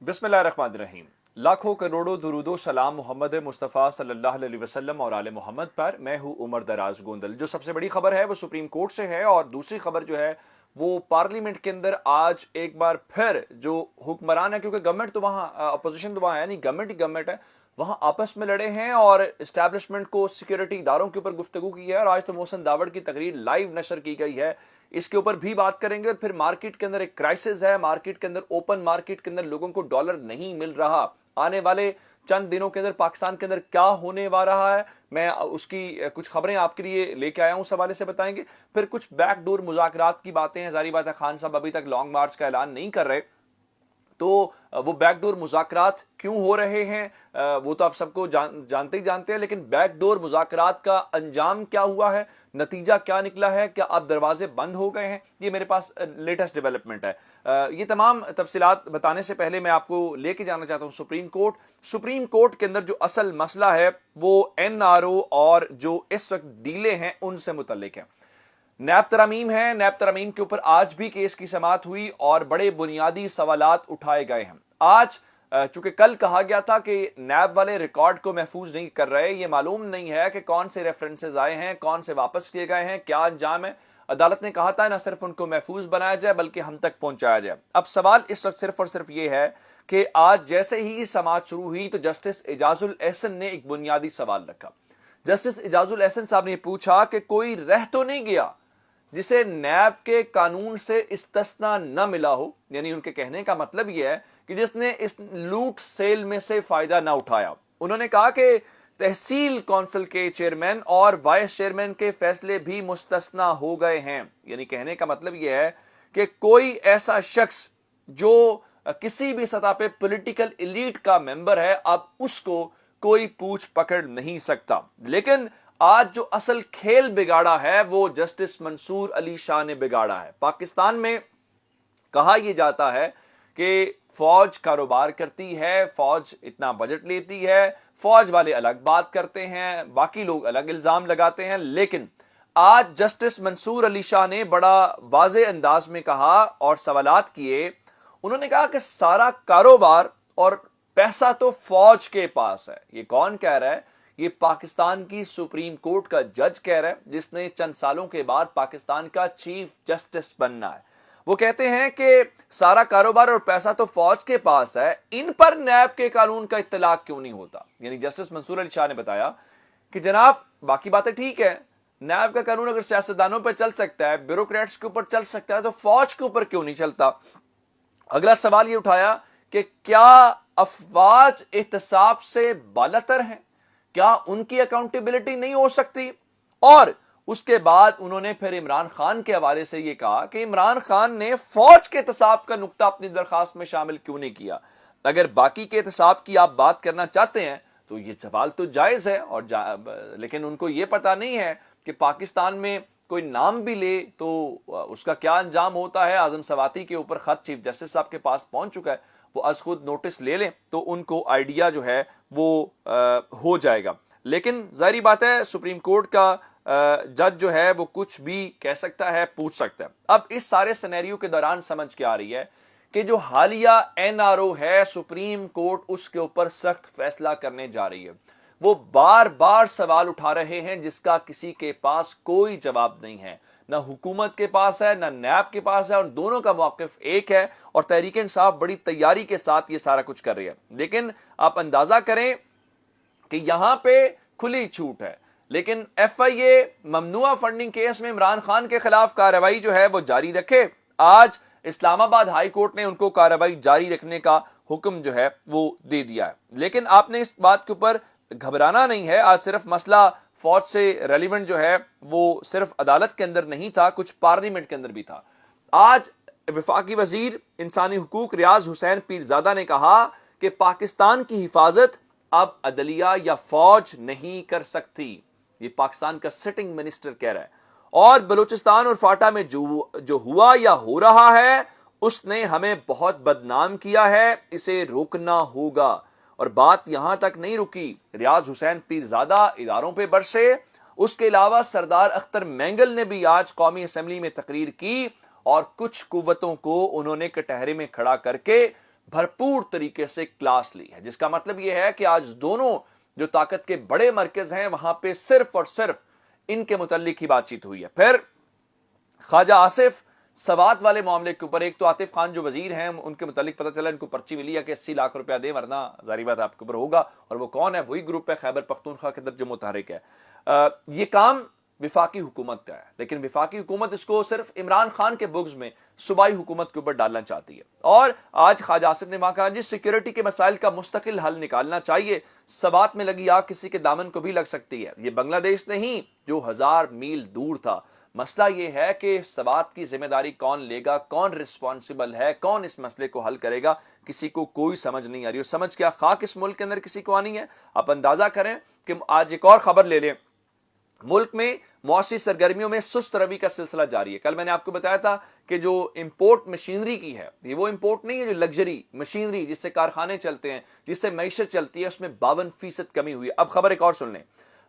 बिस्मिल्लाहिर्रहमानिर्रहीम। लाखों करोड़ों दुरूदो सलाम मोहम्मद मुस्तफ़ा सल्लल्लाहु अलैहि वसल्लम और आले मोहम्मद पर। मैं हूँ उमर दराज गोंदल। जो सबसे बड़ी खबर है वो सुप्रीम कोर्ट से है, और दूसरी खबर जो है वो पार्लियामेंट के अंदर आज एक बार फिर जो हुक्मरान है, क्योंकि गवर्नमेंट तो वहाँ अपोजिशन तो वहाँ है नहीं, गवर्नमेंट ही गवर्नमेंट है, वहाँ आपस में लड़े हैं और इस्टेब्लिशमेंट को सिक्योरिटी इदारों के ऊपर गुफ्तगू की है। और आज तो मोहसिन दावड़ की तकरीर लाइव नशर की गई है, इसके ऊपर भी बात करेंगे। और फिर मार्केट के अंदर एक क्राइसिस है, मार्केट के अंदर, ओपन मार्केट के अंदर लोगों को डॉलर नहीं मिल रहा। आने वाले चंद दिनों के अंदर पाकिस्तान के अंदर क्या होने वाला रहा है, मैं उसकी कुछ खबरें आपके लिए लेके आया हूं, उस हवाले से बताएंगे। फिर कुछ बैकडोर मुज़ाकरात की बातें हैं। जारी बात है, खान साहब अभी तक लॉन्ग मार्च का ऐलान नहीं कर रहे, तो वो बैकडोर मुज़ाकरात क्यों हो रहे हैं वो तो आप सबको जानते ही जानते हैं। लेकिन बैकडोर मुज़ाकरात का अंजाम क्या हुआ है, नतीजा क्या निकला है, क्या अब दरवाजे बंद हो गए हैं, ये मेरे पास लेटेस्ट डेवलपमेंट है। ये तमाम तफसीलात बताने से पहले मैं आपको लेके जाना चाहता हूं सुप्रीम कोर्ट। सुप्रीम कोर्ट के अंदर जो असल मसला है वो NRO और जो इस वक्त डीले हैं उनसे मुतल्लिक है। नैब तरमीम है, नैब तरमीम के ऊपर आज भी केस की समाअत हुई और बड़े बुनियादी सवालात उठाए गए हैं। आज चूंकि कल कहा गया था कि नैब वाले रिकॉर्ड को महफूज नहीं कर रहे, ये मालूम नहीं है कि कौन से रेफरेंसेस आए हैं, कौन से वापस किए गए हैं, क्या अंजाम है। अदालत ने कहा था ना सिर्फ उनको महफूज बनाया जाए बल्कि हम तक पहुंचाया जाए। अब सवाल इस वक्त सिर्फ और सिर्फ ये है कि आज जैसे ही समाअत शुरू हुई तो जस्टिस एजाजुल एहसन ने एक बुनियादी सवाल रखा। जस्टिस एजाजुल एहसन साहब ने पूछा कि कोई रह तो नहीं गया जिसे नैब के कानून से इस्तिस्ना न मिला हो, यानी उनके कहने का मतलब यह है कि जिसने इस लूट सेल में से फायदा ना उठाया। उन्होंने कहा कि तहसील काउंसिल के चेयरमैन और वाइस चेयरमैन के फैसले भी मुस्तस्ना हो गए हैं। यानी कहने का मतलब यह है कि कोई ऐसा शख्स जो किसी भी सतह पे पॉलिटिकल एलीट का मेंबर है, अब उसको कोई पूछ पकड़ नहीं सकता। लेकिन आज जो असल खेल बिगाड़ा है वो जस्टिस मंसूर अली शाह ने बिगाड़ा है। पाकिस्तान में कहा यह जाता है कि फौज कारोबार करती है, फौज इतना बजट लेती है, फौज वाले अलग बात करते हैं, बाकी लोग अलग इल्जाम लगाते हैं। लेकिन आज जस्टिस मंसूर अली शाह ने बड़ा वाज़े अंदाज में कहा और सवालात किए। उन्होंने कहा कि सारा कारोबार और पैसा तो फौज के पास है। ये कौन कह रहा है? ये पाकिस्तान की सुप्रीम कोर्ट का जज कह रहा है, जिसने चंद सालों के बाद पाकिस्तान का चीफ जस्टिस बनना है। वो कहते हैं कि सारा कारोबार और पैसा तो फौज के पास है, इन पर नैब के कानून का इत्तलाक क्यों नहीं होता। यानी जस्टिस मंसूर अली शाह ने बताया कि जनाब बाकी बातें ठीक है, नैब का कानून अगर सियासतदानों पर चल सकता है, ब्यूरोक्रेट्स के ऊपर चल सकता है, तो फौज के ऊपर क्यों नहीं चलता। अगला सवाल ये उठाया कि क्या अफवाज एहतसाब से बालातर हैं, क्या उनकी अकाउंटेबिलिटी नहीं हो सकती। और उसके बाद उन्होंने फिर इमरान खान के हवाले से यह कहा कि इमरान खान ने फौज के एहतसाब का नुक्ता अपनी दरखास्त में शामिल क्यों नहीं किया। अगर बाकी के एहतसाब की आप बात करना चाहते हैं तो ये सवाल तो जायज है, और लेकिन उनको यह पता नहीं है कि पाकिस्तान में कोई नाम भी ले तो उसका क्या अंजाम होता है। आजम सवाती के ऊपर खत चीफ जस्टिस साहब के पास पहुंच चुका है, वो आज खुद नोटिस ले लें तो उनको आइडिया जो है वो हो जाएगा। लेकिन जाहिर बात है सुप्रीम कोर्ट का जज जो है वो कुछ भी कह सकता है, पूछ सकता है। अब इस सारे सिनेरियो के दौरान समझ के आ रही है कि जो हालिया NRO है, सुप्रीम कोर्ट उसके ऊपर सख्त फैसला करने जा रही है। वो बार बार सवाल उठा रहे हैं जिसका किसी के पास कोई जवाब नहीं है, ना हुकूमत के पास है, ना नैब के पास है, और दोनों का मौक़िफ़ एक है। और तहरीक इंसाफ बड़ी तैयारी के साथ ये सारा कुछ कर रही है। लेकिन आप अंदाजा करें कि यहां पे खुली छूट है, लेकिन FIA ममनुआ फंडिंग केस में इमरान खान के खिलाफ कार्रवाई जो है वो जारी रखे। आज इस्लामाबाद हाई कोर्ट ने उनको कार्रवाई जारी रखने का हुक्म जो है वो दे दिया है। लेकिन आपने इस बात के ऊपर घबराना नहीं है। आज सिर्फ मसला फौज से रेलिवेंट जो है वो सिर्फ अदालत के अंदर नहीं था, कुछ पार्लियामेंट के अंदर भी था। आज वफाकी वजीर इंसानी हुकूक रियाज हुसैन पीरजादा ने कहा कि पाकिस्तान की हिफाजत अब अदलिया या फौज नहीं कर सकती। ये पाकिस्तान का सिटिंग मिनिस्टर कह रहा है। और बलूचिस्तान और फाटा में जो हुआ या हो रहा है उसने हमें बहुत बदनाम किया है, इसे रोकना होगा। और बात यहां तक नहीं रुकी, रियाज हुसैन पीरजादा इदारों पे बरसे। उसके अलावा सरदार अख्तर मैंगल ने भी आज कौमी असम्बली में तकरीर की और कुछ कुव्वतों को उन्होंने कटहरे में खड़ा करके بھرپور طریقے سے کلاس لی ہے، جس کا مطلب یہ ہے کہ آج دونوں جو طاقت کے بڑے مرکز ہیں وہاں پہ صرف اور صرف ان کے متعلق ہی بات چیت ہوئی ہے۔ پھر خواجہ آصف سوات والے معاملے کے اوپر، ایک تو عاطف خان جو وزیر ہیں ان کے متعلق پتہ چلا ان کو پرچی ملی ہے کہ 80 لاکھ روپیہ دیں ورنہ ظاہری بات آپ کے اوپر ہوگا، اور وہ کون ہے؟ وہی گروپ ہے خیبر پختونخوا کے اندر جو متحرک ہے۔ یہ کام وفاقی حکومت کا ہے، لیکن وفاقی حکومت اس کو صرف عمران خان کے بغض میں صوبائی حکومت کے اوپر ڈالنا چاہتی ہے۔ اور آج خواجہ آصف نے وہاں کہا جی سیکیورٹی کے مسائل کا مستقل حل نکالنا چاہیے، سوات میں لگی آگ کسی کے دامن کو بھی لگ سکتی ہے، یہ بنگلہ دیش نہیں جو 1000 میل دور تھا۔ مسئلہ یہ ہے کہ سوات کی ذمہ داری کون لے گا، کون ریسپانسبل ہے، کون اس مسئلے کو حل کرے گا، کسی کو کوئی سمجھ نہیں آ رہی۔ اور سمجھ کیا خاک اس ملک کے اندر کسی کو آنی ہے؟ آپ اندازہ کریں کہ آج ایک اور خبر لے لیں، ملک میں معاشی سرگرمیوں میں سست روی کا سلسلہ جاری ہے۔ کل میں نے آپ کو بتایا تھا کہ جو امپورٹ مشینری کی ہے، یہ وہ امپورٹ نہیں ہے جو لگژری مشینری جس سے کارخانے چلتے ہیں، جس سے معیشت چلتی ہے، اس میں 52% کمی ہوئی ہے۔ اب خبر ایک اور سن لیں،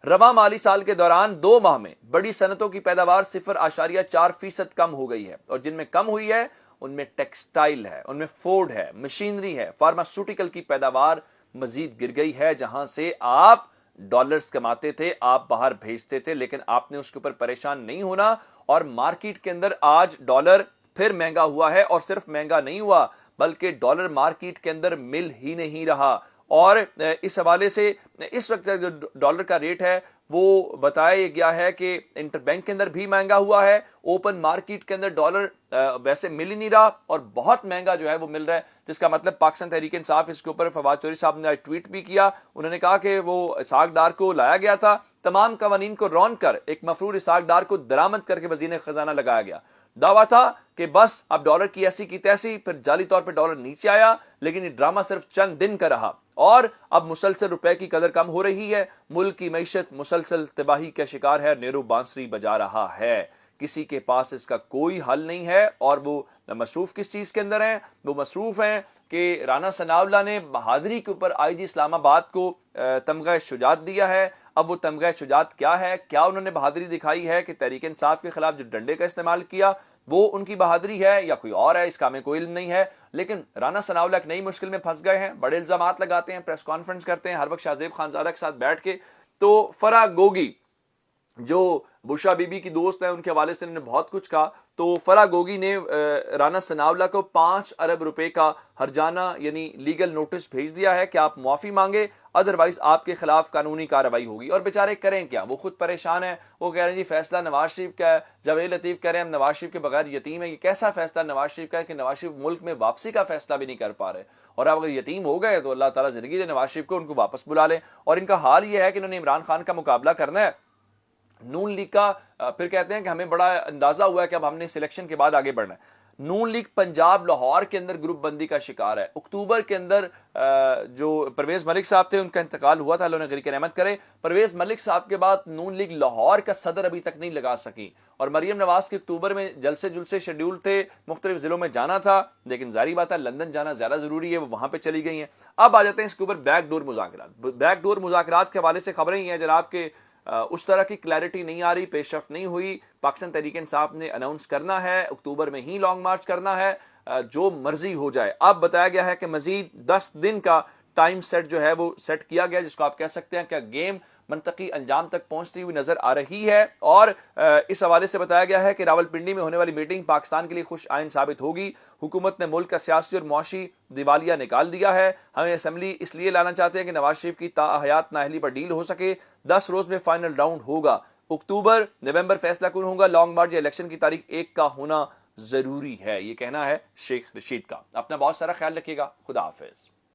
رواں مالی سال کے دوران 2 ماہ میں بڑی صنعتوں کی پیداوار 0.4% کم ہو گئی ہے، اور جن میں کم ہوئی ہے ان میں ٹیکسٹائل ہے، ان میں فوڈ ہے، مشینری ہے، فارماسیوٹیکل کی پیداوار مزید گر گئی ہے، جہاں سے آپ ڈالرز کماتے تھے، آپ باہر بھیجتے تھے، لیکن آپ نے اس کے اوپر پریشان نہیں ہونا۔ اور مارکیٹ کے اندر آج ڈالر پھر مہنگا ہوا ہے، اور صرف مہنگا نہیں ہوا بلکہ ڈالر مارکیٹ کے اندر مل ہی نہیں رہا۔ اور اس حوالے سے اس وقت جو ڈالر کا ریٹ ہے وہ بتایا گیا ہے کہ انٹر بینک کے اندر بھی مہنگا ہوا ہے، اوپن مارکیٹ کے اندر ڈالر ویسے مل ہی نہیں رہا اور بہت مہنگا جو ہے وہ مل رہا ہے، جس کا مطلب پاکستان تحریک انصاف اس کے اوپر فواد چوہدری صاحب نے ٹویٹ بھی کیا۔ انہوں نے کہا کہ وہ اسحاق ڈار کو لایا گیا تھا، تمام قوانین کو رون کر ایک مفرور اسحاق ڈار کو درآمد کر کے وزیر خزانہ لگایا گیا۔ دعویٰ تھا کہ بس اب ڈالر کی ایسی کی تیسی، پھر جعلی طور پہ ڈالر نیچے آیا، لیکن یہ ڈرامہ صرف چند دن کا رہا اور اب مسلسل روپے کی قدر کم ہو رہی ہے، ملک کی معیشت مسلسل تباہی کا شکار ہے، نیرو بانسری بجا رہا ہے، کسی کے پاس اس کا کوئی حل نہیں ہے۔ اور وہ مصروف کس چیز کے اندر ہیں؟ وہ مصروف ہیں کہ رانا ثناءاللہ نے بہادری کے اوپر آئی جی اسلام آباد کو تمغہ شجاعت دیا ہے۔ اب وہ تمغہ شجاعت کیا ہے؟ کیا انہوں نے بہادری دکھائی ہے کہ تحریک انصاف کے خلاف جو ڈنڈے کا استعمال کیا وہ ان کی بہادری ہے یا کوئی اور ہے؟ اس کا ہمیں کوئی علم نہیں ہے، لیکن رانا ثناءاللہ ایک نئی مشکل میں پھنس گئے ہیں، بڑے الزامات لگاتے ہیں، پریس کانفرنس کرتے ہیں ہر وقت شاہ زیب خانزادہ کے ساتھ بیٹھ کے۔ تو فرح گوگی جو بشرا بی بی کی دوست ہیں، ان کے حوالے سے انہوں نے بہت کچھ کہا۔ تو فرح گوگی نے رانا ثناءاللہ کو 5 ارب روپے کا ہرجانہ یعنی لیگل نوٹس بھیج دیا ہے کہ آپ معافی مانگے، ادروائز آپ کے خلاف قانونی کارروائی ہوگی۔ اور بیچارے کریں کیا؟ وہ خود پریشان ہیں، وہ کہہ رہے ہیں جی فیصلہ نواز شریف کا ہے۔ جاوید لطیف کہہ رہے ہیں ہم نواز شریف کے بغیر یتیم ہیں۔ یہ کیسا فیصلہ نواز شریف کا ہے کہ نواز شریف ملک میں واپسی کا فیصلہ بھی نہیں کر پا رہے؟ اور اب اگر یتیم ہو گئے تو اللہ تعالیٰ زندگی دے نواز شریف کو، ان کو واپس بلا لیں۔ اور ان کا حال یہ ہے کہ انہوں نے عمران خان کا مقابلہ کرنا ہے، نون لیگ کا، پھر کہتے ہیں کہ ہمیں بڑا اندازہ ہوا ہے کہ اب ہم نے سلیکشن کے بعد آگے بڑھنا ہے۔ نون لیگ پنجاب لاہور کے اندر گروپ بندی کا شکار ہے۔ اکتوبر کے اندر جو پرویز ملک صاحب تھے ان کا انتقال ہوا تھا، اللہ نے غریق رحمت کرے۔ پرویز ملک صاحب کے بعد نون لیگ لاہور کا صدر ابھی تک نہیں لگا سکی، اور مریم نواز کے اکتوبر میں جلسے شیڈیول تھے، مختلف ضلعوں میں جانا تھا، لیکن ظاہری بات ہے لندن جانا زیادہ ضروری ہے، وہ وہاں پہ چلی گئی ہیں۔ اب آ جاتے ہیں اس کے اوپر بیک ڈور مذاکرات۔ بیک ڈور مذاکرات کے حوالے سے خبریں یہ ہیں جناب کہ اس طرح کی کلیئرٹی نہیں آ رہی، پیش رفت نہیں ہوئی۔ پاکستان تحریک انصاف نے اناؤنس کرنا ہے اکتوبر میں ہی لانگ مارچ کرنا ہے، جو مرضی ہو جائے۔ اب بتایا گیا ہے کہ مزید 10 دن کا ٹائم سیٹ جو ہے وہ سیٹ کیا گیا، جس کو آپ کہہ سکتے ہیں کہ گیم منطقی انجام تک پہنچتی ہوئی نظر آ رہی ہے۔ اور اس حوالے سے بتایا گیا ہے کہ راولپنڈی میں ہونے والی میٹنگ پاکستان کے لیے خوش آئند ثابت ہوگی۔ حکومت نے ملک کا سیاسی اور معاشی دیوالیہ نکال دیا ہے۔ ہمیں اسمبلی اس لیے لانا چاہتے ہیں کہ نواز شریف کی تاحیات نااہلی پر ڈیل ہو سکے۔ 10 روز میں فائنل راؤنڈ ہوگا، اکتوبر نومبر فیصلہ کون ہوگا، لانگ مارچ یا الیکشن کی تاریخ 1 کا ہونا ضروری ہے، یہ کہنا ہے شیخ رشید کا۔ اپنا بہت سارا خیال رکھیے گا، خدا حافظ۔